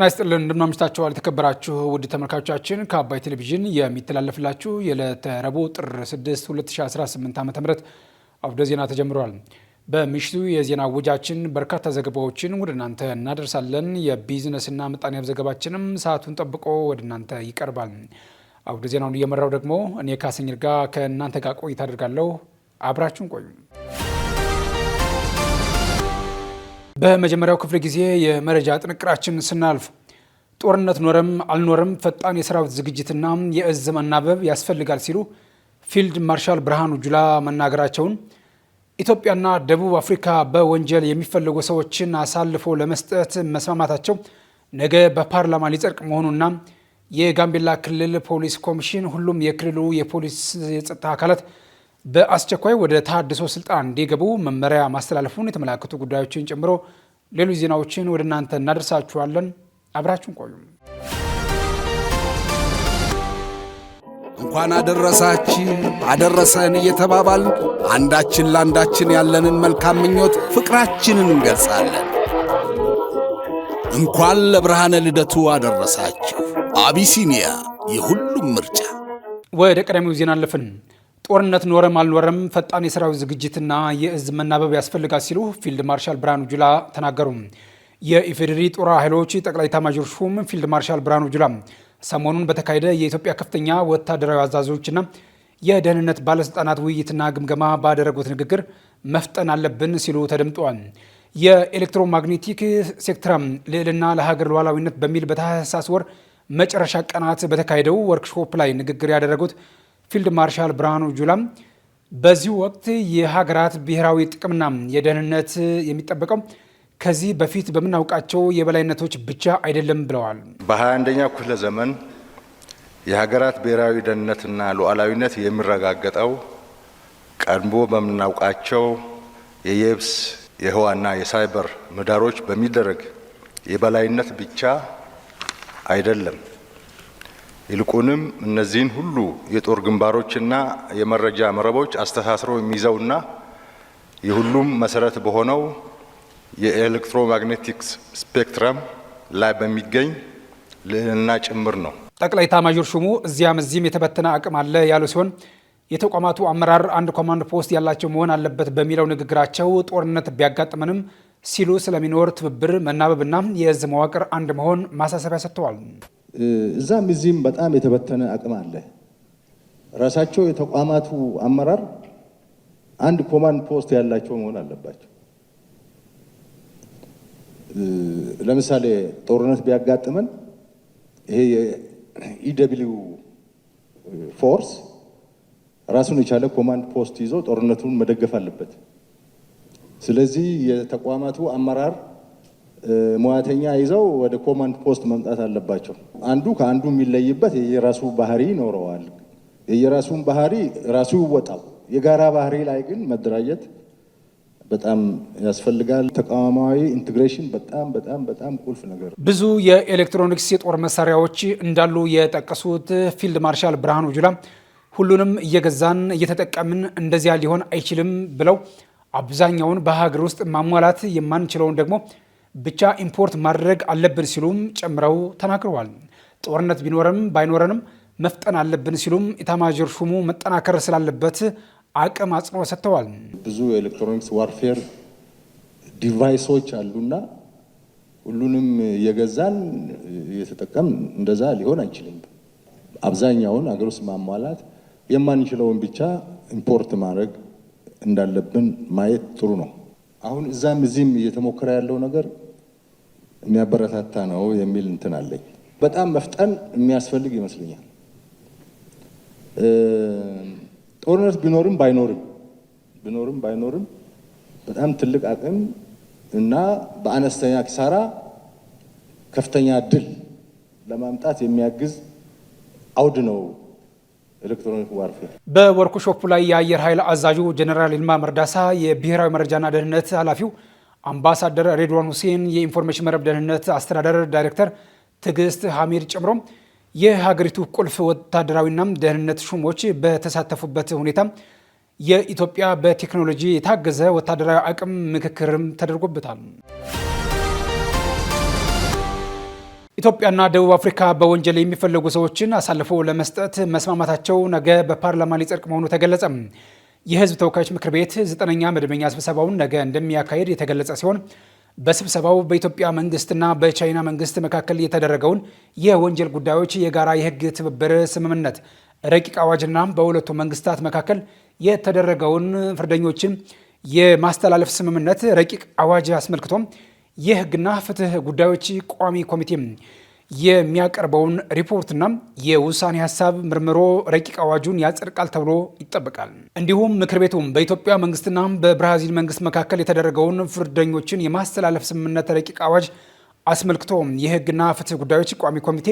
ጤና ይስጥልን እንደምናምሽታችኋል የተከበራችሁ ውድ ተመልካቾቻችን ከአባይ ቴሌቪዥን የሚተላለፍላችሁ የዕለተ ረቡዕ ጥር 6 2018 ዓ.ም አውደ ዜና ተጀምሯል። በምሽቱ የዜና ውጃችን በርካታ ዘገባዎችን ወደ እናንተ እናደርሳለን። የቢዝነስና ምጣኔ ሀብት ዘገባችንም ሰዓቱን ጠብቆ ወደ እናንተ ይቀርባል። አውደ ዜናውን እየመራው ደግሞ እኔ ካሰኝር ጋር ከእናንተ ጋር ቆይታ አድርጋለሁ። አብራችሁን ቆዩ። በመጀመሪያው ክፍለ ጊዜ የመረጃ ጥንቅራችን ስናልፍ ጦርነት ኖረም አልኖረም ፈጣን የሰራዊት ዝግጅትና የእዝ መናበብ ያስፈልጋል ሲሉ ፊልድ ማርሻል ብርሃኑ ጁላ መናገራቸውን፣ ኢትዮጵያና ደቡብ አፍሪካ በወንጀል የሚፈለጉ ሰዎችን አሳልፎ ለመስጠት መስማማታቸው ነገ በፓርላማ ሊጸድቅ መሆኑና የጋምቤላ ክልል ፖሊስ ኮሚሽን ሁሉም የክልሉ የፖሊስ የጸጥታ አካላት በአስቸኳይ ወደ ተሃድሶ ስልጣን እንዲገቡ መመሪያ ማስተላለፉን የተመለከቱ ጉዳዮችን ጨምሮ ሌሎች ዜናዎችን ወደ እናንተ እናደርሳችኋለን። አብራችሁን ቆዩ። እንኳን አደረሳችሁ አደረሰን እየተባባል አንዳችን ለአንዳችን ያለንን መልካም ምኞት ፍቅራችንን እንገልጻለን። እንኳን ለብርሃነ ልደቱ አደረሳችሁ። አቢሲኒያ የሁሉም ምርጫ። ወደ ቀዳሚው ዜና አለፍን። ጦርነት ኖረም አልኖረም ፈጣን የሰራዊት ዝግጅትና የእዝ መናበብ ያስፈልጋል ሲሉ ፊልድ ማርሻል ብርሃኑ ጁላ ተናገሩ። የኢፌዴሪ ጦር ኃይሎች ጠቅላይ ኤታማዦር ሹም ፊልድ ማርሻል ብርሃኑ ጁላ ሰሞኑን በተካሄደ የኢትዮጵያ ከፍተኛ ወታደራዊ አዛዦችና የደህንነት ባለስልጣናት ውይይትና ግምገማ ባደረጉት ንግግር መፍጠን አለብን ሲሉ ተደምጠዋል። የኤሌክትሮማግኔቲክ ሴክተር ልዕልና ለሀገር ሉዓላዊነት በሚል በታህሳስ ወር መጨረሻ ቀናት በተካሄደው ወርክሾፕ ላይ ንግግር ያደረጉት ፊልድ ማርሻል ብርሃኑ ጁላ በዚህ ወቅት የሀገራት ብሔራዊ ጥቅምና የደህንነት የሚጠበቀው ከዚህ በፊት በምናውቃቸው የበላይነቶች ብቻ አይደለም ብለዋል። በ21ኛው ክፍለ ዘመን የሀገራት ብሔራዊ ደህንነትና ሉዓላዊነት የሚረጋገጠው ቀድሞ በምናውቃቸው የየብስ የህዋና የሳይበር ምህዳሮች በሚደረግ የበላይነት ብቻ አይደለም። ይልቁንም እነዚህን ሁሉ የጦር ግንባሮችና የመረጃ መረቦች አስተሳስሮ የሚይዘውና የሁሉም መሰረት በሆነው የኤሌክትሮማግኔቲክስ ስፔክትረም ላይ በሚገኝ ልዕልና ጭምር ነው። ጠቅላይ ኤታማዦር ሹሙ እዚያም እዚህም የተበተነ አቅም አለ ያሉ ሲሆን የተቋማቱ አመራር አንድ ኮማንድ ፖስት ያላቸው መሆን አለበት በሚለው ንግግራቸው ጦርነት ቢያጋጥመንም ሲሉ ስለሚኖር ትብብር መናበብና የእዝ መዋቅር አንድ መሆን ማሳሰቢያ ሰጥተዋል። እዛም እዚህም በጣም የተበተነ አቅም አለ። ራሳቸው የተቋማቱ አመራር አንድ ኮማንድ ፖስት ያላቸው መሆን አለባቸው። ለምሳሌ ጦርነት ቢያጋጥመን ይሄ የኢደብሊው ፎርስ ራሱን የቻለ ኮማንድ ፖስት ይዞ ጦርነቱን መደገፍ አለበት። ስለዚህ የተቋማቱ አመራር ሙያተኛ ይዘው ወደ ኮማንድ ፖስት መምጣት አለባቸው። አንዱ ከአንዱ የሚለይበት የራሱ ባህሪ ይኖረዋል። የራሱን ባህሪ ራሱ ይወጣው። የጋራ ባህሪ ላይ ግን መደራጀት በጣም ያስፈልጋል። ተቋማዊ ኢንቴግሬሽን በጣም ቁልፍ ነገር። ብዙ የኤሌክትሮኒክስ የጦር መሳሪያዎች እንዳሉ የጠቀሱት ፊልድ ማርሻል ብርሃኑ ጁላ ሁሉንም እየገዛን እየተጠቀምን እንደዚያ ሊሆን አይችልም ብለው አብዛኛውን በሀገር ውስጥ ማሟላት የማንችለውን ደግሞ ብቻ ኢምፖርት ማድረግ አለብን ሲሉም ጨምረው ተናግረዋል። ጦርነት ቢኖረም ባይኖረንም መፍጠን አለብን ሲሉም ኤታማዦር ሹሙ መጠናከር ስላለበት አቅም አጽንኦት ሰጥተዋል። ብዙ የኤሌክትሮኒክስ ዋርፌር ዲቫይሶች አሉና ሁሉንም የገዛን እየተጠቀምን እንደዛ ሊሆን አይችልም። አብዛኛውን አገር ውስጥ ማሟላት የማንችለውን ብቻ ኢምፖርት ማድረግ እንዳለብን ማየት ጥሩ ነው። አሁን እዛም እዚህም እየተሞከረ ያለው ነገር የሚያበረታታ ነው የሚል እንትን አለኝ። በጣም መፍጠን የሚያስፈልግ ይመስለኛል። ጦርነት ቢኖርም ባይኖርም በጣም ትልቅ አቅም እና በአነስተኛ ኪሳራ ከፍተኛ ድል ለማምጣት የሚያግዝ አውድ ነው ኤሌክትሮኒክ ዋርፌር። በወርክሾፑ ላይ የአየር ኃይል አዛዡ ጀነራል ይልማ መርዳሳ፣ የብሔራዊ መረጃና ደህንነት ኃላፊው አምባሳደር ሬድዋን ሁሴን፣ የኢንፎርሜሽን መረብ ደህንነት አስተዳደር ዳይሬክተር ትዕግስት ሐሚድ ጨምሮ የሀገሪቱ ቁልፍ ወታደራዊና ደህንነት ሹሞች በተሳተፉበት ሁኔታ የኢትዮጵያ በቴክኖሎጂ የታገዘ ወታደራዊ አቅም ምክክርም ተደርጎበታል። ኢትዮጵያና ደቡብ አፍሪካ በወንጀል የሚፈለጉ ሰዎችን አሳልፎ ለመስጠት መስማማታቸው ነገ በፓርላማ ሊጸድቅ መሆኑ ተገለጸ። የሕዝብ ተወካዮች ምክር ቤት 9ኛ መደበኛ ስብሰባውን ነገ እንደሚያካሄድ የተገለጸ ሲሆን በስብሰባው በኢትዮጵያ መንግስትና በቻይና መንግስት መካከል የተደረገውን የወንጀል ጉዳዮች የጋራ የሕግ ትብብር ስምምነት ረቂቅ አዋጅና በሁለቱ መንግስታት መካከል የተደረገውን ፍርደኞችን የማስተላለፍ ስምምነት ረቂቅ አዋጅ አስመልክቶ የሕግና ፍትህ ጉዳዮች ቋሚ ኮሚቴ የሚያቀርበውን ሪፖርትና የውሳኔ ሀሳብ ምርምሮ ረቂቅ አዋጁን ያጸድቃል ተብሎ ይጠበቃል። እንዲሁም ምክር ቤቱም በኢትዮጵያ መንግስትና በብራዚል መንግስት መካከል የተደረገውን ፍርደኞችን የማስተላለፍ ስምምነት ረቂቅ አዋጅ አስመልክቶ የሕግና ፍትህ ጉዳዮች ቋሚ ኮሚቴ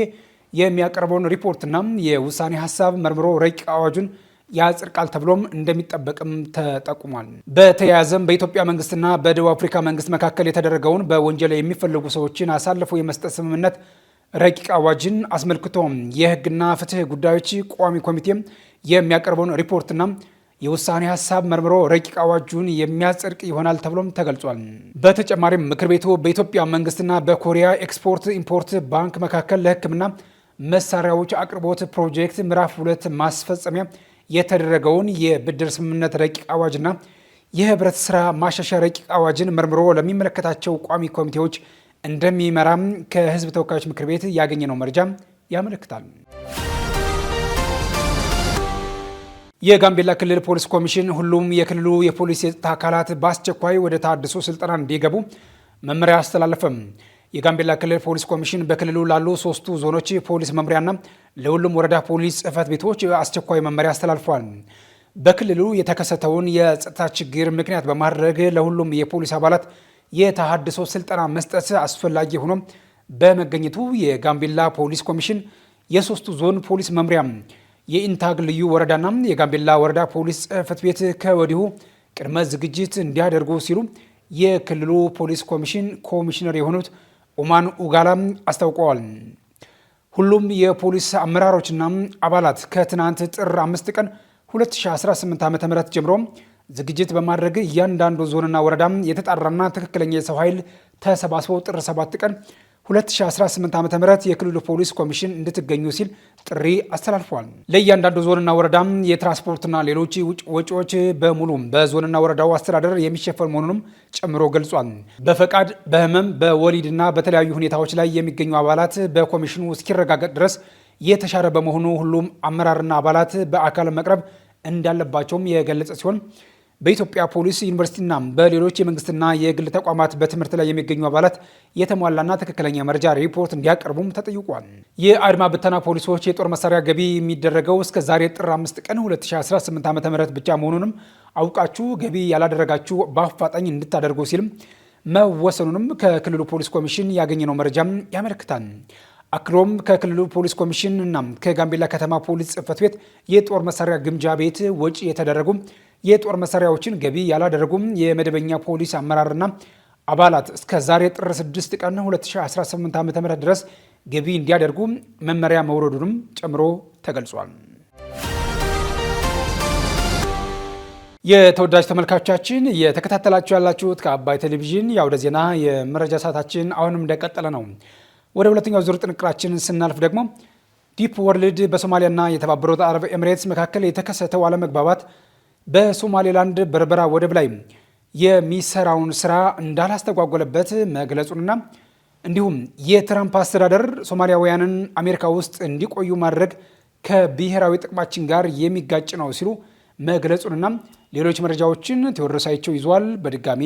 የሚያቀርበውን ሪፖርትና የውሳኔ ሀሳብ መርምሮ ረቂቅ አዋጁን ያጸድቃል ተብሎም እንደሚጠበቅም ተጠቁሟል። በተያያዘም በኢትዮጵያ መንግስትና በደቡብ አፍሪካ መንግስት መካከል የተደረገውን በወንጀል የሚፈልጉ ሰዎችን አሳልፎ የመስጠት ስምምነት ረቂቅ አዋጅን አስመልክቶ የሕግና ፍትህ ጉዳዮች ቋሚ ኮሚቴ የሚያቀርበውን ሪፖርትና የውሳኔ ሀሳብ መርምሮ ረቂቅ አዋጁን የሚያጸድቅ ይሆናል ተብሎም ተገልጿል። በተጨማሪም ምክር ቤቱ በኢትዮጵያ መንግስትና በኮሪያ ኤክስፖርት ኢምፖርት ባንክ መካከል ለሕክምና መሳሪያዎች አቅርቦት ፕሮጀክት ምዕራፍ 2 ማስፈጸሚያ የተደረገውን የብድር ስምምነት ረቂቅ አዋጅና የህብረት ስራ ማሻሻያ ረቂቅ አዋጅን መርምሮ ለሚመለከታቸው ቋሚ ኮሚቴዎች እንደሚመራም ከህዝብ ተወካዮች ምክር ቤት ያገኘነው መረጃ ያመለክታል። የጋምቤላ ክልል ፖሊስ ኮሚሽን ሁሉም የክልሉ የፖሊስ የጸጥታ አካላት በአስቸኳይ ወደ ተሃድሶ ስልጠና እንዲገቡ መመሪያ አስተላለፈም። የጋምቤላ ክልል ፖሊስ ኮሚሽን በክልሉ ላሉ 3ቱ ዞኖች ፖሊስ መምሪያና ለሁሉም ወረዳ ፖሊስ ጽሕፈት ቤቶች አስቸኳይ መመሪያ አስተላልፏል። በክልሉ የተከሰተውን የጸጥታ ችግር ምክንያት በማድረግ ለሁሉም የፖሊስ አባላት የተሃድሶ ስልጠና መስጠት አስፈላጊ ሆኖ በመገኘቱ የጋምቤላ ፖሊስ ኮሚሽን የ3ቱ ዞን ፖሊስ መምሪያ የኢንታግ ልዩ ወረዳና የጋምቤላ ወረዳ ፖሊስ ጽሕፈት ቤት ከወዲሁ ቅድመ ዝግጅት እንዲያደርጉ ሲሉ የክልሉ ፖሊስ ኮሚሽን ኮሚሽነር የሆኑት ኦማን ኡጋላ አስታውቀዋል። ሁሉም የፖሊስ አመራሮችና አባላት ከትናንት ጥር 5 ቀን 2018 ዓ.ም ጀምሮ ዝግጅት በማድረግ እያንዳንዱ ዞንና ወረዳ የተጣራና ትክክለኛ የሰው ኃይል ተሰባስበው ጥር 7 ቀን 2018 ዓ.ም የክልሉ ፖሊስ ኮሚሽን እንድትገኙ ሲል ጥሪ አስተላልፏል። ለእያንዳንዱ ዞንና ወረዳ የትራንስፖርትና ሌሎች ወጪዎች በሙሉ በዞንና ወረዳው አስተዳደር የሚሸፈን መሆኑንም ጨምሮ ገልጿል። በፈቃድ በህመም በወሊድና በተለያዩ ሁኔታዎች ላይ የሚገኙ አባላት በኮሚሽኑ እስኪረጋገጥ ድረስ የተሻረ በመሆኑ ሁሉም አመራርና አባላት በአካል መቅረብ እንዳለባቸውም የገለጸ ሲሆን በኢትዮጵያ ፖሊስ ዩኒቨርሲቲና በሌሎች የመንግስትና የግል ተቋማት በትምህርት ላይ የሚገኙ አባላት የተሟላና ትክክለኛ መረጃ ሪፖርት እንዲያቀርቡም ተጠይቋል። የአድማ ብተና ፖሊሶች የጦር መሳሪያ ገቢ የሚደረገው እስከ ዛሬ ጥር 5 ቀን 2018 ዓ.ም ብቻ መሆኑንም አውቃችሁ ገቢ ያላደረጋችሁ በአፋጣኝ እንድታደርጉ ሲልም መወሰኑንም ከክልሉ ፖሊስ ኮሚሽን ያገኘነው መረጃም ያመለክታል። አክሎም ከክልሉ ፖሊስ ኮሚሽን እና ከጋምቤላ ከተማ ፖሊስ ጽሕፈት ቤት የጦር መሳሪያ ግምጃ ቤት ወጪ የተደረጉ የጦር መሳሪያዎችን ገቢ ያላደረጉም የመደበኛ ፖሊስ አመራርና አባላት እስከ ዛሬ ጥር 6 ቀን 2018 ዓ.ም ድረስ ገቢ እንዲያደርጉ መመሪያ መውረዱንም ጨምሮ ተገልጿል። የተወዳጅ ተመልካቾቻችን እየተከታተላችሁ ያላችሁት ከአባይ ቴሌቪዥን የአውደ ዜና የመረጃ ሰዓታችን አሁንም እንደቀጠለ ነው። ወደ ሁለተኛው ዙር ጥንቅራችን ስናልፍ ደግሞ ዲፕ ወርልድ በሶማሊያና የተባበሩት አረብ ኤምሬትስ መካከል የተከሰተው አለመግባባት በሶማሌላንድ በርበራ ወደብ ላይ የሚሰራውን ስራ እንዳላስተጓጎለበት መግለጹንና እንዲሁም የትራምፕ አስተዳደር ሶማሊያውያንን አሜሪካ ውስጥ እንዲቆዩ ማድረግ ከብሔራዊ ጥቅማችን ጋር የሚጋጭ ነው ሲሉ መግለጹንና ሌሎች መረጃዎችን ቴዎድሮስ አይቸው ይዟል። በድጋሚ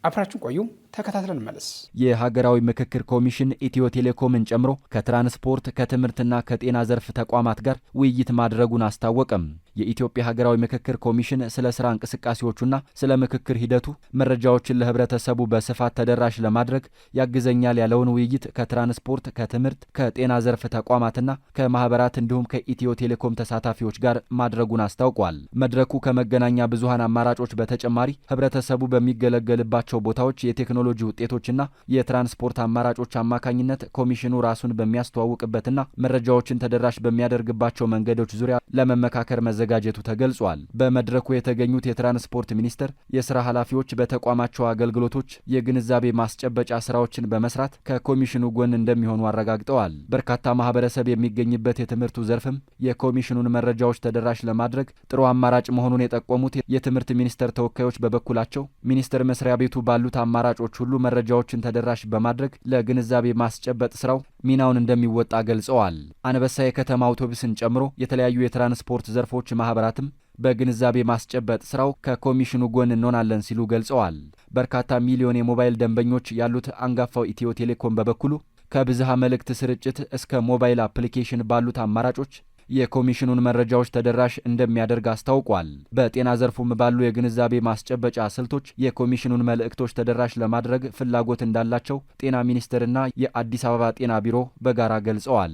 አብራችሁ ቆዩ፣ ተከታትለን መለስ። የሀገራዊ ምክክር ኮሚሽን ኢትዮ ቴሌኮምን ጨምሮ ከትራንስፖርት ከትምህርትና ከጤና ዘርፍ ተቋማት ጋር ውይይት ማድረጉን አስታወቀም። የኢትዮጵያ ሀገራዊ ምክክር ኮሚሽን ስለ ስራ እንቅስቃሴዎቹና ስለ ምክክር ሂደቱ መረጃዎችን ለህብረተሰቡ በስፋት ተደራሽ ለማድረግ ያግዘኛል ያለውን ውይይት ከትራንስፖርት ከትምህርት ከጤና ዘርፍ ተቋማትና ከማህበራት እንዲሁም ከኢትዮ ቴሌኮም ተሳታፊዎች ጋር ማድረጉን አስታውቋል። መድረኩ ከመገናኛ ብዙሃን አማራጮች በተጨማሪ ህብረተሰቡ በሚገለገልባቸው ቦታዎች የቴክኖሎጂ የቴክኖሎጂ ውጤቶችና የትራንስፖርት አማራጮች አማካኝነት ኮሚሽኑ ራሱን በሚያስተዋውቅበትና መረጃዎችን ተደራሽ በሚያደርግባቸው መንገዶች ዙሪያ ለመመካከር መዘጋጀቱ ተገልጿል። በመድረኩ የተገኙት የትራንስፖርት ሚኒስቴር የስራ ኃላፊዎች በተቋማቸው አገልግሎቶች የግንዛቤ ማስጨበጫ ስራዎችን በመስራት ከኮሚሽኑ ጎን እንደሚሆኑ አረጋግጠዋል። በርካታ ማህበረሰብ የሚገኝበት የትምህርቱ ዘርፍም የኮሚሽኑን መረጃዎች ተደራሽ ለማድረግ ጥሩ አማራጭ መሆኑን የጠቆሙት የትምህርት ሚኒስቴር ተወካዮች በበኩላቸው ሚኒስቴር መስሪያ ቤቱ ባሉት አማራጮች ሁሉ መረጃዎችን ተደራሽ በማድረግ ለግንዛቤ ማስጨበጥ ስራው ሚናውን እንደሚወጣ ገልጸዋል። አንበሳ የከተማ አውቶቡስን ጨምሮ የተለያዩ የትራንስፖርት ዘርፎች ማህበራትም በግንዛቤ ማስጨበጥ ስራው ከኮሚሽኑ ጎን እንሆናለን ሲሉ ገልጸዋል። በርካታ ሚሊዮን የሞባይል ደንበኞች ያሉት አንጋፋው ኢትዮ ቴሌኮም በበኩሉ ከብዝሃ መልእክት ስርጭት እስከ ሞባይል አፕሊኬሽን ባሉት አማራጮች የኮሚሽኑን መረጃዎች ተደራሽ እንደሚያደርግ አስታውቋል። በጤና ዘርፉም ባሉ የግንዛቤ ማስጨበጫ ስልቶች የኮሚሽኑን መልእክቶች ተደራሽ ለማድረግ ፍላጎት እንዳላቸው ጤና ሚኒስቴርና የአዲስ አበባ ጤና ቢሮ በጋራ ገልጸዋል።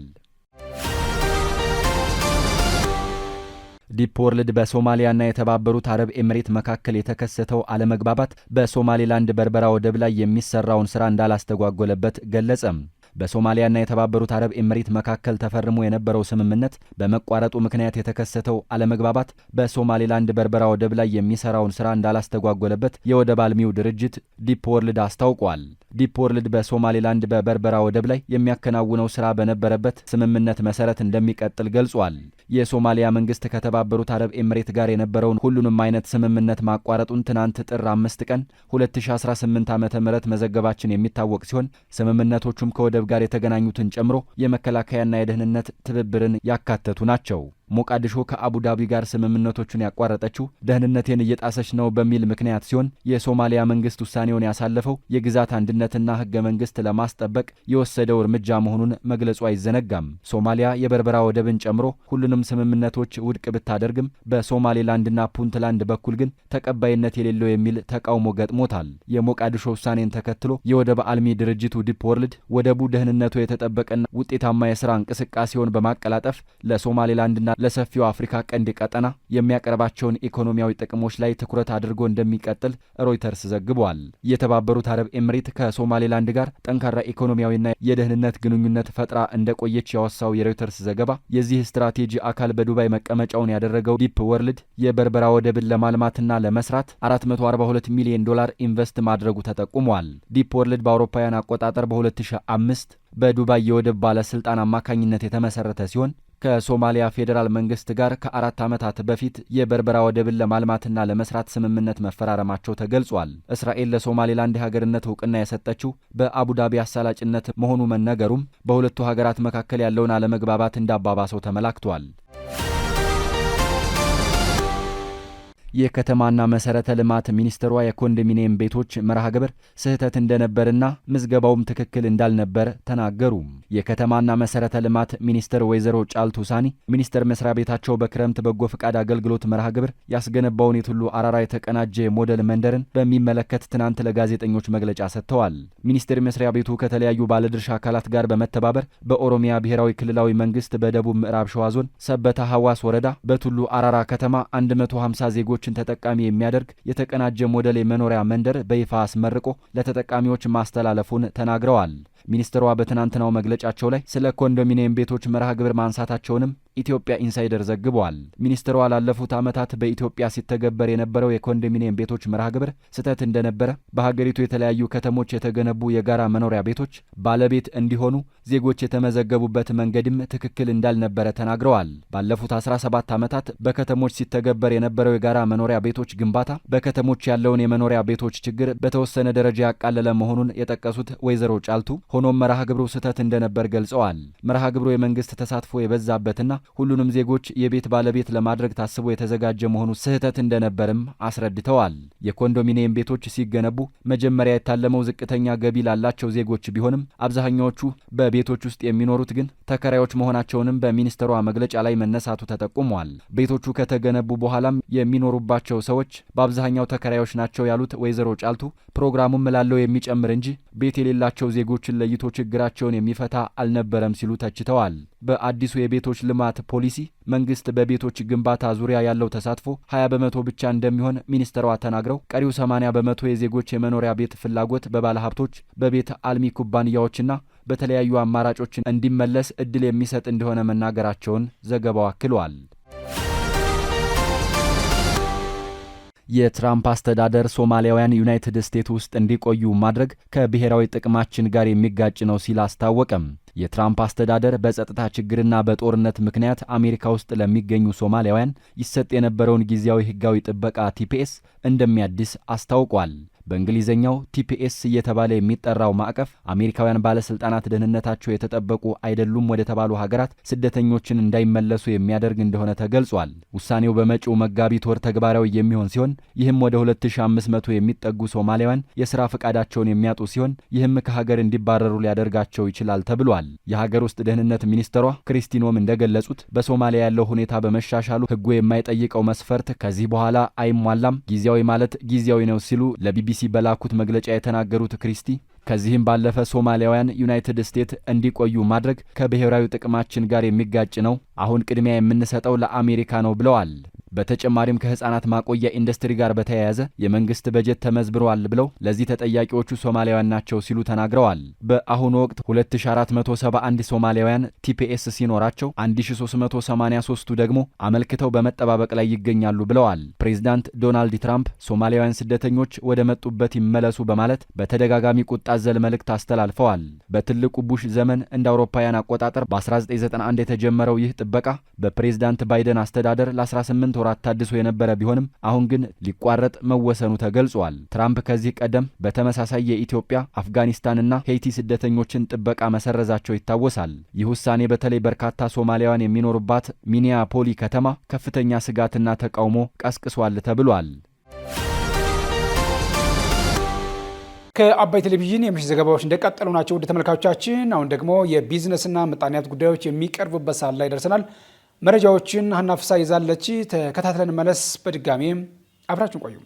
ዲፕ ወርልድ በሶማሊያና የተባበሩት አረብ ኤምሬት መካከል የተከሰተው አለመግባባት በሶማሌላንድ በርበራ ወደብ ላይ የሚሰራውን ስራ እንዳላስተጓጎለበት ገለጸም። በሶማሊያና የተባበሩት አረብ ኤምሬት መካከል ተፈርሞ የነበረው ስምምነት በመቋረጡ ምክንያት የተከሰተው አለመግባባት በሶማሌላንድ በርበራ ወደብ ላይ የሚሰራውን ስራ እንዳላስተጓጎለበት የወደብ አልሚው ድርጅት ዲፕ ወርልድ አስታውቋል። ዲፕ ወርልድ በሶማሌላንድ በበርበራ ወደብ ላይ የሚያከናውነው ስራ በነበረበት ስምምነት መሰረት እንደሚቀጥል ገልጿል። የሶማሊያ መንግስት ከተባበሩት አረብ ኤምሬት ጋር የነበረውን ሁሉንም አይነት ስምምነት ማቋረጡን ትናንት ጥር 5 ቀን 2018 ዓ.ም መዘገባችን የሚታወቅ ሲሆን ስምምነቶቹም ከወደብ ጋር የተገናኙትን ጨምሮ የመከላከያና የደህንነት ትብብርን ያካተቱ ናቸው። ሞቃዲሾ ከአቡዳቢ ጋር ስምምነቶቹን ያቋረጠችው ደህንነቴን እየጣሰች ነው በሚል ምክንያት ሲሆን የሶማሊያ መንግስት ውሳኔውን ያሳለፈው የግዛት አንድነትና ህገ መንግስት ለማስጠበቅ የወሰደው እርምጃ መሆኑን መግለጹ አይዘነጋም። ሶማሊያ የበርበራ ወደብን ጨምሮ ሁሉንም ስምምነቶች ውድቅ ብታደርግም በሶማሌላንድና ፑንትላንድ በኩል ግን ተቀባይነት የሌለው የሚል ተቃውሞ ገጥሞታል። የሞቃዲሾ ውሳኔን ተከትሎ የወደብ አልሚ ድርጅቱ ዲፕ ወርልድ ወደቡ ደህንነቱ የተጠበቀና ውጤታማ የስራ እንቅስቃሴውን በማቀላጠፍ ለሶማሌላንድና ለሰፊው አፍሪካ ቀንድ ቀጠና የሚያቀርባቸውን ኢኮኖሚያዊ ጥቅሞች ላይ ትኩረት አድርጎ እንደሚቀጥል ሮይተርስ ዘግቧል። የተባበሩት አረብ ኤምሬት ከሶማሌላንድ ጋር ጠንካራ ኢኮኖሚያዊና የደህንነት ግንኙነት ፈጥራ እንደቆየች ያወሳው የሮይተርስ ዘገባ የዚህ ስትራቴጂ አካል በዱባይ መቀመጫውን ያደረገው ዲፕ ወርልድ የበርበራ ወደብን ለማልማትና ለመስራት $442 ሚሊዮን ኢንቨስት ማድረጉ ተጠቁሟል። ዲፕ ወርልድ በአውሮፓውያን አቆጣጠር በ2005 በዱባይ የወደብ ባለስልጣን አማካኝነት የተመሰረተ ሲሆን ከሶማሊያ ፌዴራል መንግስት ጋር ከ4 ዓመታት በፊት የበርበራ ወደብን ለማልማትና ለመስራት ስምምነት መፈራረማቸው ተገልጿል። እስራኤል ለሶማሌላንድ የሀገርነት እውቅና የሰጠችው በአቡዳቢ አሳላጭነት መሆኑ መነገሩም በሁለቱ ሀገራት መካከል ያለውን አለመግባባት እንዳባባሰው ተመላክቷል። የከተማና መሰረተ ልማት ሚኒስትሯ የኮንዶሚኒየም ቤቶች መርሃ ግብር ስህተት እንደነበርና ምዝገባውም ትክክል እንዳልነበር ተናገሩ። የከተማና መሰረተ ልማት ሚኒስትር ወይዘሮ ጫልቱ ሳኒ ሚኒስቴር መስሪያ ቤታቸው በክረምት በጎ ፈቃድ አገልግሎት መርሃ ግብር ያስገነባውን የቱሉ አራራ የተቀናጀ ሞዴል መንደርን በሚመለከት ትናንት ለጋዜጠኞች መግለጫ ሰጥተዋል። ሚኒስቴር መስሪያ ቤቱ ከተለያዩ ባለድርሻ አካላት ጋር በመተባበር በኦሮሚያ ብሔራዊ ክልላዊ መንግስት በደቡብ ምዕራብ ሸዋ ዞን ሰበታ ሐዋስ ወረዳ በቱሉ አራራ ከተማ 150 ዜጎችን ተጠቃሚ የሚያደርግ የተቀናጀ ሞዴል የመኖሪያ መንደር በይፋ አስመርቆ ለተጠቃሚዎች ማስተላለፉን ተናግረዋል። ሚኒስትሯ በትናንትናው መግለጫቸው ላይ ስለ ኮንዶሚኒየም ቤቶች መርሃ ግብር ማንሳታቸውንም ኢትዮጵያ ኢንሳይደር ዘግቧል። ሚኒስትሯ ላለፉት ዓመታት በኢትዮጵያ ሲተገበር የነበረው የኮንዶሚኒየም ቤቶች መርሃ ግብር ስህተት እንደነበረ፣ በሀገሪቱ የተለያዩ ከተሞች የተገነቡ የጋራ መኖሪያ ቤቶች ባለቤት እንዲሆኑ ዜጎች የተመዘገቡበት መንገድም ትክክል እንዳልነበረ ተናግረዋል። ባለፉት 17 ዓመታት በከተሞች ሲተገበር የነበረው የጋራ መኖሪያ ቤቶች ግንባታ በከተሞች ያለውን የመኖሪያ ቤቶች ችግር በተወሰነ ደረጃ ያቃለለ መሆኑን የጠቀሱት ወይዘሮ ጫልቱ ሆኖም መርሃ ግብሩ ስህተት እንደነበር ገልጸዋል። መርሃ ግብሩ የመንግስት ተሳትፎ የበዛበትና ሁሉንም ዜጎች የቤት ባለቤት ለማድረግ ታስቦ የተዘጋጀ መሆኑ ስህተት እንደነበርም አስረድተዋል። የኮንዶሚኒየም ቤቶች ሲገነቡ መጀመሪያ የታለመው ዝቅተኛ ገቢ ላላቸው ዜጎች ቢሆንም አብዛኛዎቹ በቤቶች ውስጥ የሚኖሩት ግን ተከራዮች መሆናቸውንም በሚኒስትሯ መግለጫ ላይ መነሳቱ ተጠቁሟል። ቤቶቹ ከተገነቡ በኋላም የሚኖሩባቸው ሰዎች በአብዛኛው ተከራዮች ናቸው ያሉት ወይዘሮ ጫልቱ ፕሮግራሙም ላለው የሚጨምር እንጂ ቤት የሌላቸው ዜጎችን ለይቶ ችግራቸውን የሚፈታ አልነበረም ሲሉ ተችተዋል። በአዲሱ የቤቶች ልማት ፖሊሲ መንግስት በቤቶች ግንባታ ዙሪያ ያለው ተሳትፎ 20 በመቶ ብቻ እንደሚሆን ሚኒስትሯ ተናግረው ቀሪው 80 በመቶ የዜጎች የመኖሪያ ቤት ፍላጎት በባለሀብቶች በቤት አልሚ ኩባንያዎችና በተለያዩ አማራጮች እንዲመለስ እድል የሚሰጥ እንደሆነ መናገራቸውን ዘገባው አክሏል። የትራምፕ አስተዳደር ሶማሊያውያን ዩናይትድ ስቴትስ ውስጥ እንዲቆዩ ማድረግ ከብሔራዊ ጥቅማችን ጋር የሚጋጭ ነው ሲል አስታወቀም። የትራምፕ አስተዳደር በጸጥታ ችግርና በጦርነት ምክንያት አሜሪካ ውስጥ ለሚገኙ ሶማሊያውያን ይሰጥ የነበረውን ጊዜያዊ ሕጋዊ ጥበቃ ቲፒኤስ እንደሚያድስ አስታውቋል። በእንግሊዝኛው ቲፒኤስ እየተባለ የሚጠራው ማዕቀፍ አሜሪካውያን ባለስልጣናት ደህንነታቸው የተጠበቁ አይደሉም ወደ ተባሉ ሀገራት ስደተኞችን እንዳይመለሱ የሚያደርግ እንደሆነ ተገልጿል። ውሳኔው በመጪው መጋቢት ወር ተግባራዊ የሚሆን ሲሆን ይህም ወደ 2500 የሚጠጉ ሶማሊያውያን የሥራ ፈቃዳቸውን የሚያጡ ሲሆን ይህም ከሀገር እንዲባረሩ ሊያደርጋቸው ይችላል ተብሏል። የሀገር ውስጥ ደህንነት ሚኒስትሯ ክሪስቲኖም እንደገለጹት በሶማሊያ ያለው ሁኔታ በመሻሻሉ ሕጉ የማይጠይቀው መስፈርት ከዚህ በኋላ አይሟላም፣ ጊዜያዊ ማለት ጊዜያዊ ነው ሲሉ ለቢቢሲ በላኩት መግለጫ የተናገሩት ክሪስቲ ከዚህም ባለፈ ሶማሊያውያን ዩናይትድ ስቴትስ እንዲቆዩ ማድረግ ከብሔራዊ ጥቅማችን ጋር የሚጋጭ ነው፣ አሁን ቅድሚያ የምንሰጠው ለአሜሪካ ነው ብለዋል። በተጨማሪም ከህፃናት ማቆያ ኢንዱስትሪ ጋር በተያያዘ የመንግስት በጀት ተመዝብሯል ብለው ለዚህ ተጠያቂዎቹ ሶማሊያውያን ናቸው ሲሉ ተናግረዋል። በአሁኑ ወቅት 2471 ሶማሊያውያን ቲፒኤስ ሲኖራቸው 1383ቱ ደግሞ አመልክተው በመጠባበቅ ላይ ይገኛሉ ብለዋል። ፕሬዝዳንት ዶናልድ ትራምፕ ሶማሊያውያን ስደተኞች ወደ መጡበት ይመለሱ በማለት በተደጋጋሚ ቁጣ ዘል መልእክት አስተላልፈዋል። በትልቁ ቡሽ ዘመን እንደ አውሮፓውያን አቆጣጠር በ1991 የተጀመረው ይህ ጥበቃ በፕሬዝዳንት ባይደን አስተዳደር ለ18 ወራት ታድሶ የነበረ ቢሆንም አሁን ግን ሊቋረጥ መወሰኑ ተገልጿል። ትራምፕ ከዚህ ቀደም በተመሳሳይ የኢትዮጵያ፣ አፍጋኒስታንና ሄይቲ ስደተኞችን ጥበቃ መሰረዛቸው ይታወሳል። ይህ ውሳኔ በተለይ በርካታ ሶማሊያውያን የሚኖሩባት ሚኒያፖሊ ከተማ ከፍተኛ ስጋትና ተቃውሞ ቀስቅሷል ተብሏል። ከአባይ ቴሌቪዥን የምሽት ዘገባዎች እንደቀጠሉ ናቸው። ውድ ተመልካቾቻችን፣ አሁን ደግሞ የቢዝነስና ምጣኔ ሀብት ጉዳዮች የሚቀርቡበት ሰዓት ላይ ደርሰናል። መረጃዎችን ሀና ፍሳ ይዛለች። ተከታትለን መለስ። በድጋሚ አብራችን ቆዩ።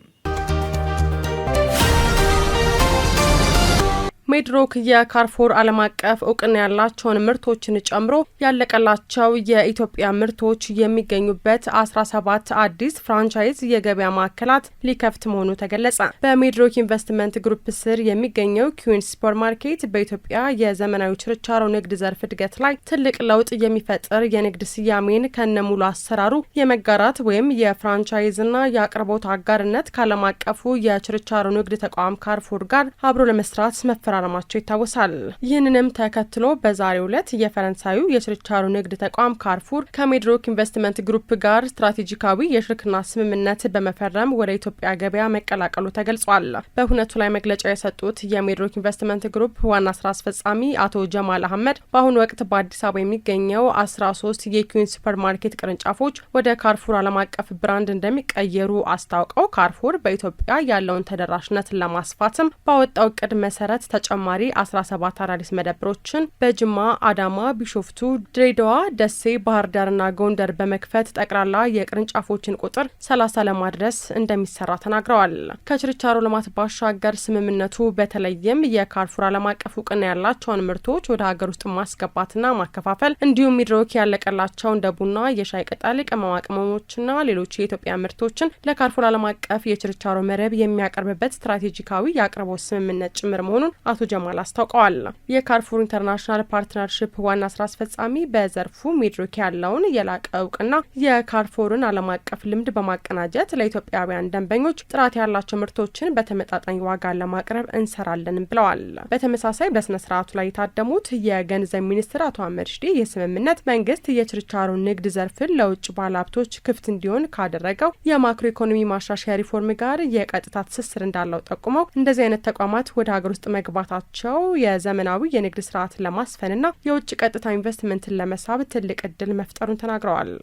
ሜድሮክ የካርፎር ዓለም አቀፍ እውቅና ያላቸውን ምርቶችን ጨምሮ ያለቀላቸው የኢትዮጵያ ምርቶች የሚገኙበት 17 አዲስ ፍራንቻይዝ የገበያ ማዕከላት ሊከፍት መሆኑ ተገለጸ። በሜድሮክ ኢንቨስትመንት ግሩፕ ስር የሚገኘው ኩዊንስ ሱፐርማርኬት በኢትዮጵያ የዘመናዊ ችርቻሮ ንግድ ዘርፍ እድገት ላይ ትልቅ ለውጥ የሚፈጥር የንግድ ስያሜን ከነሙሉ አሰራሩ የመጋራት ወይም የፍራንቻይዝና የአቅርቦት አጋርነት ከዓለም አቀፉ የችርቻሮ ንግድ ተቋም ካርፎር ጋር አብሮ ለመስራት መፈራረማቸው ይታወሳል። ይህንንም ተከትሎ በዛሬው ዕለት የፈረንሳዩ የችርቻሮ ንግድ ተቋም ካርፉር ከሜድሮክ ኢንቨስትመንት ግሩፕ ጋር ስትራቴጂካዊ የሽርክና ስምምነት በመፈረም ወደ ኢትዮጵያ ገበያ መቀላቀሉ ተገልጿል። በሁነቱ ላይ መግለጫ የሰጡት የሜድሮክ ኢንቨስትመንት ግሩፕ ዋና ስራ አስፈጻሚ አቶ ጀማል አህመድ በአሁኑ ወቅት በአዲስ አበባ የሚገኘው 13 የኩዊንስ ሱፐርማርኬት ቅርንጫፎች ወደ ካርፉር ዓለም አቀፍ ብራንድ እንደሚቀየሩ አስታውቀው ካርፉር በኢትዮጵያ ያለውን ተደራሽነት ለማስፋትም ባወጣው እቅድ መሰረት ተጨማሪ 17 አዳዲስ መደብሮችን በጅማ፣ አዳማ፣ ቢሾፍቱ፣ ድሬዳዋ፣ ደሴ፣ ባህር ዳርና ጎንደር በመክፈት ጠቅላላ የቅርንጫፎችን ቁጥር 30 ለማድረስ እንደሚሰራ ተናግረዋል። ከችርቻሮ ልማት ባሻገር ስምምነቱ በተለይም የካርፉር ዓለም አቀፍ እውቅና ያላቸውን ምርቶች ወደ ሀገር ውስጥ ማስገባትና ማከፋፈል እንዲሁም ሚድሮክ ያለቀላቸው እንደ ቡና፣ የሻይ ቅጠል፣ ቅመማ ቅመሞችና ሌሎች የኢትዮጵያ ምርቶችን ለካርፉር ዓለም አቀፍ የችርቻሮ መረብ የሚያቀርብበት ስትራቴጂካዊ የአቅርቦት ስምምነት ጭምር መሆኑን አቶ ጀማል አስታውቀዋል። የካርፉር ኢንተርናሽናል ፓርትነርሺፕ ዋና ስራ አስፈጻሚ በዘርፉ ሚድሮክ ያለውን የላቀ እውቅና የካርፉርን ዓለም አቀፍ ልምድ በማቀናጀት ለኢትዮጵያውያን ደንበኞች ጥራት ያላቸው ምርቶችን በተመጣጣኝ ዋጋ ለማቅረብ እንሰራለን ብለዋል። በተመሳሳይ በስነ ስርዓቱ ላይ የታደሙት የገንዘብ ሚኒስትር አቶ አህመድ ሽዴ የስምምነት መንግስት የችርቻሮ ንግድ ዘርፍን ለውጭ ባለሀብቶች ክፍት እንዲሆን ካደረገው የማክሮ ኢኮኖሚ ማሻሻያ ሪፎርም ጋር የቀጥታ ትስስር እንዳለው ጠቁመው እንደዚህ አይነት ተቋማት ወደ ሀገር ውስጥ መግባታቸው የዘመናዊ የንግድ ስርዓት ለማስፈንና የውጭ ቀጥታ ኢንቨስትመንትን ለመሳብ ትልቅ እድል መፍጠሩን ተናግረዋል።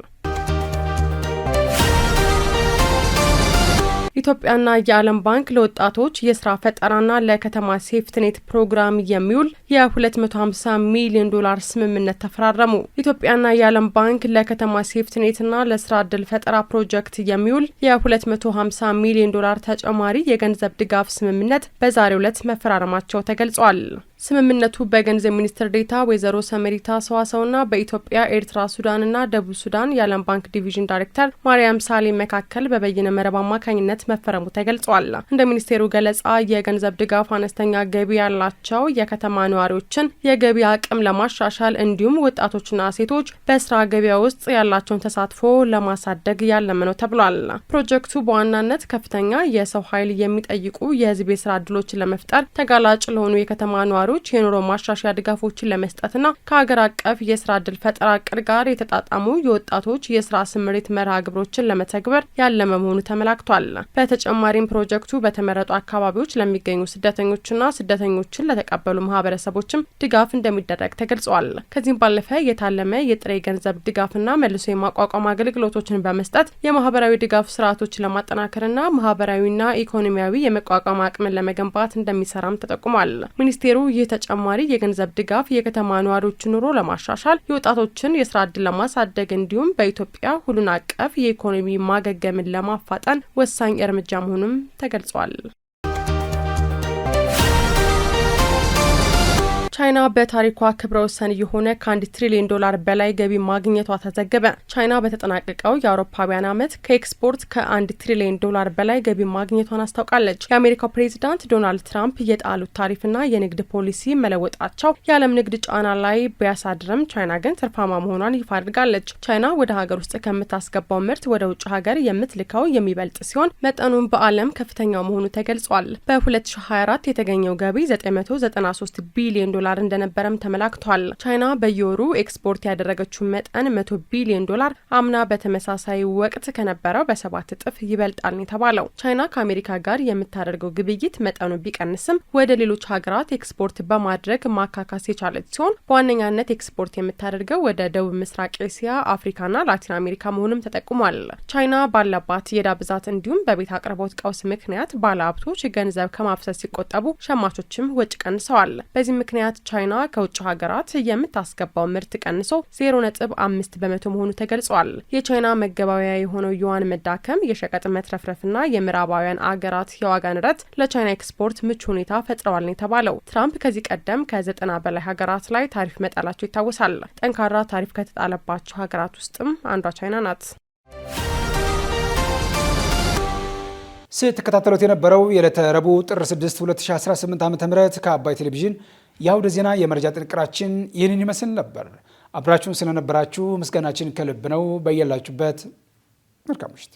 ኢትዮጵያና የዓለም ባንክ ለወጣቶች የስራ ፈጠራና ለከተማ ሴፍትኔት ፕሮግራም የሚውል የ250 ሚሊዮን ዶላር ስምምነት ተፈራረሙ። ኢትዮጵያና የዓለም ባንክ ለከተማ ሴፍትኔትና ለስራ ዕድል ፈጠራ ፕሮጀክት የሚውል የ250 ሚሊዮን ዶላር ተጨማሪ የገንዘብ ድጋፍ ስምምነት በዛሬው ዕለት መፈራረማቸው ተገልጿል። ስምምነቱ በገንዘብ ሚኒስትር ዴኤታ ወይዘሮ ሰመሪታ ሰዋሰውና በኢትዮጵያ ኤርትራ፣ ሱዳንና ደቡብ ሱዳን የዓለም ባንክ ዲቪዥን ዳይሬክተር ማርያም ሳሌም መካከል በበይነ መረብ አማካኝነት መፈረሙ ተገልጿል። እንደ ሚኒስቴሩ ገለጻ የገንዘብ ድጋፍ አነስተኛ ገቢ ያላቸው የከተማ ነዋሪዎችን የገቢ አቅም ለማሻሻል እንዲሁም ወጣቶችና ሴቶች በስራ ገበያ ውስጥ ያላቸውን ተሳትፎ ለማሳደግ ያለመ ነው ተብሏል። ፕሮጀክቱ በዋናነት ከፍተኛ የሰው ኃይል የሚጠይቁ የህዝብ የስራ ዕድሎችን ለመፍጠር ተጋላጭ ለሆኑ የከተማ ነዋሪዎች የኑሮ ማሻሻያ ድጋፎችን ለመስጠትና ከሀገር አቀፍ የስራ ዕድል ፈጠራ እቅድ ጋር የተጣጣሙ የወጣቶች የስራ ስምሪት መርሃ ግብሮችን ለመተግበር ያለመ መሆኑ ተመላክቷል። በተጨማሪም ፕሮጀክቱ በተመረጡ አካባቢዎች ለሚገኙ ስደተኞችና ስደተኞችን ለተቀበሉ ማህበረሰቦችም ድጋፍ እንደሚደረግ ተገልጿል። ከዚህም ባለፈ የታለመ የጥሬ ገንዘብ ድጋፍና መልሶ የማቋቋም አገልግሎቶችን በመስጠት የማህበራዊ ድጋፍ ስርዓቶችን ለማጠናከርና ማህበራዊና ኢኮኖሚያዊ የመቋቋም አቅምን ለመገንባት እንደሚሰራም ተጠቁሟል። ሚኒስቴሩ ይህ ተጨማሪ የገንዘብ ድጋፍ የከተማ ነዋሪዎችን ኑሮ ለማሻሻል የወጣቶችን የስራ ዕድል ለማሳደግ እንዲሁም በኢትዮጵያ ሁሉን አቀፍ የኢኮኖሚ ማገገምን ለማፋጠን ወሳኝ እርምጃ መሆኑም ተገልጿል። ቻይና በታሪኳ ክብረ ወሰን የሆነ ከ1 ትሪሊዮን ዶላር በላይ ገቢ ማግኘቷ ተዘገበ። ቻይና በተጠናቀቀው የአውሮፓውያን ዓመት ከኤክስፖርት ከ1 ትሪሊዮን ዶላር በላይ ገቢ ማግኘቷን አስታውቃለች። የአሜሪካው ፕሬዚዳንት ዶናልድ ትራምፕ የጣሉት ታሪፍና የንግድ ፖሊሲ መለወጣቸው የዓለም ንግድ ጫና ላይ ቢያሳድርም ቻይና ግን ትርፋማ መሆኗን ይፋ አድርጋለች። ቻይና ወደ ሀገር ውስጥ ከምታስገባው ምርት ወደ ውጭ ሀገር የምትልከው የሚበልጥ ሲሆን መጠኑም በዓለም ከፍተኛው መሆኑ ተገልጿል። በ2024 የተገኘው ገቢ 993 ቢሊዮን ዶላር እንደነበረም ተመላክቷል። ቻይና በየወሩ ኤክስፖርት ያደረገችው መጠን 100 ቢሊዮን ዶላር አምና በተመሳሳይ ወቅት ከነበረው በ7 እጥፍ ይበልጣል የተባለው። ቻይና ከአሜሪካ ጋር የምታደርገው ግብይት መጠኑ ቢቀንስም ወደ ሌሎች ሀገራት ኤክስፖርት በማድረግ ማካካስ የቻለች ሲሆን በዋነኛነት ኤክስፖርት የምታደርገው ወደ ደቡብ ምስራቅ እስያ፣ አፍሪካና ላቲን አሜሪካ መሆኑም ተጠቁሟል። ቻይና ባለባት የዕዳ ብዛት እንዲሁም በቤት አቅርቦት ቀውስ ምክንያት ባለሀብቶች ገንዘብ ከማፍሰስ ሲቆጠቡ፣ ሸማቾችም ወጪ ቀንሰዋል። በዚህ ምክንያት ቻይና ከውጭ ሀገራት የምታስገባው ምርት ቀንሶ 0.5 በመቶ መሆኑ ተገልጿል። የቻይና መገበያያ የሆነው ዩዋን መዳከም፣ የሸቀጥ መትረፍረፍና የምዕራባውያን አገራት የዋጋ ንረት ለቻይና ኤክስፖርት ምቹ ሁኔታ ፈጥረዋል ነው የተባለው። ትራምፕ ከዚህ ቀደም ከ90 በላይ ሀገራት ላይ ታሪፍ መጣላቸው ይታወሳል። ጠንካራ ታሪፍ ከተጣለባቸው ሀገራት ውስጥም አንዷ ቻይና ናት። ስትከታተሉት የነበረው የዕለተ ረቡዕ ጥር 6 2018 ዓ.ም ከአባይ ቴሌቪዥን የአውደ ዜና የመረጃ ጥንቅራችን ይህንን ይመስል ነበር። አብራችሁን ስለነበራችሁ ምስጋናችን ከልብ ነው። በያላችሁበት መልካም ምሽት።